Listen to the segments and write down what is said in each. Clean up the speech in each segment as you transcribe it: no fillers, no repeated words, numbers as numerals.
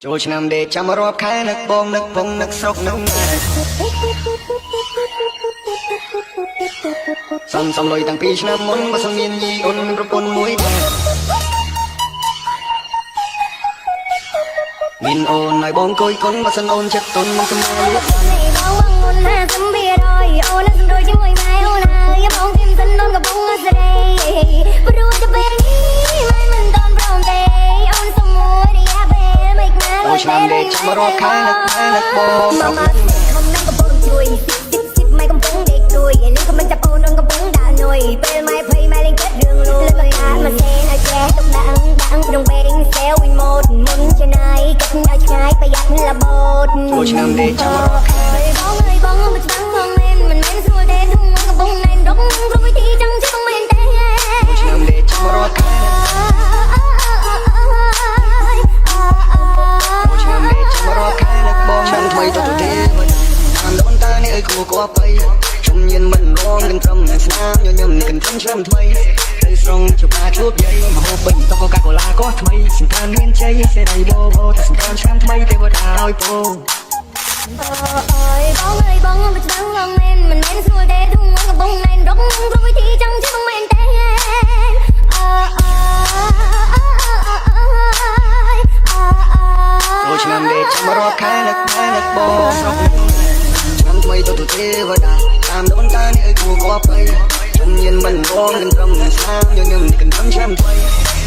ចូលឆ្នាំដេកចាំរាប់ខែនឹកបងនឹកពងនឹកស្រុកនឹកសំលុយតាំងពីឆ្នាំមុនបើសិនមានយីអូនប្រពន្ធមួយដែរមានអូនឲ្យបងគួយគុណបើសិនអូនចិត្តទុនមិនសមលួចបងមុនណាសំបៀរយអូនសំរួយជាមួយម៉ែអូនហើយបងគឹមសិនអូនកំពុងស្រីព្រោះតែពេលនេះម៉ែមិនតន់ព្រមទេអូនសុំមួយរយៈពេលមិនណាចូលឆ្នាំដេកចាំរាប់ខែនឹកបងស្រុកនឹកខ្ញុំនឹងកំពុងជួយស៊ីម៉ែកំពុងដេកទួយនេះក៏មិនចាប់អូនកំពុងដើរនុយពេលម៉ែភ័យម៉ែលេងគិតរឿងលូលើកអាមកសេនៅចេះទុកដាក់ក្នុងពេលសេវវិញម៉ូតមុនជាណៃគិតដល់ឆ្ងាយប្រយ័ត្នលបូតចូលឆ្នាំដេកចាំរាប់ខែបងអើយបងមិនច្បាំងបងមិនមែនស្រួលទេទុំកំពុងណែនរកព្រោះវិធីចង់ជិះមិនមែនទេចូលឆ្នាំដេកចាំរាប់ខែចូលឆ្នាំដេកចាំរាប់ខែនឹកបងឆ្នាំថ្មីទៅទេតាមដូនតានេះអើយគួរគប់បីជំនាញមិនរងនឹងត្រឹមស្នាមញញឹមនេះគិនឆ្នាំថ្មីទៅស្រងជួបបាជួបយាយមហូបពេញតកកាកូឡាក៏ថ្មីសង្ការមានជ័យសេរីបោបោតែសង្ការឆ្នាំថ្មីទេវតាឲ្យពងអើយបងអើយបងមិនច្បាំងបងមិនមែនស្រួលទេទុំកំពុងណែនរកព្រោះវិធីចង់ជិះមិនមែនទេចូលឆ្នាំដេកចាំរាប់ខែនឹកបងស្រុកឆ្នាំថ្មីទៅទេវតាតាមដូនតានេះអើយគួរគប់បីជំនាញមិនរងនឹងត្រឹមស្នាមញញឹមនេះគិនឆ្នាំថ្មី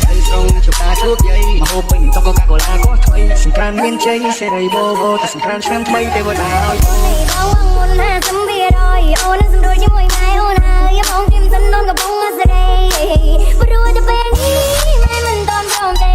ទៅស្រងជួបតាជួបយាយមហូបពេញតកកាកូឡាក៏ថ្មីសង្ការមានជ័យសេរីបោបោតែសង្ការឆ្នាំថ្មីទេវតាឲ្យបងមុនណាសំបៀរយអូនសំរួយជាមួយម៉ែអូនហើយបងគឹមសិនអូនកំពុងស្រីព្រោះតែពេលនេះម៉ែមិនតន់ព្រមទេ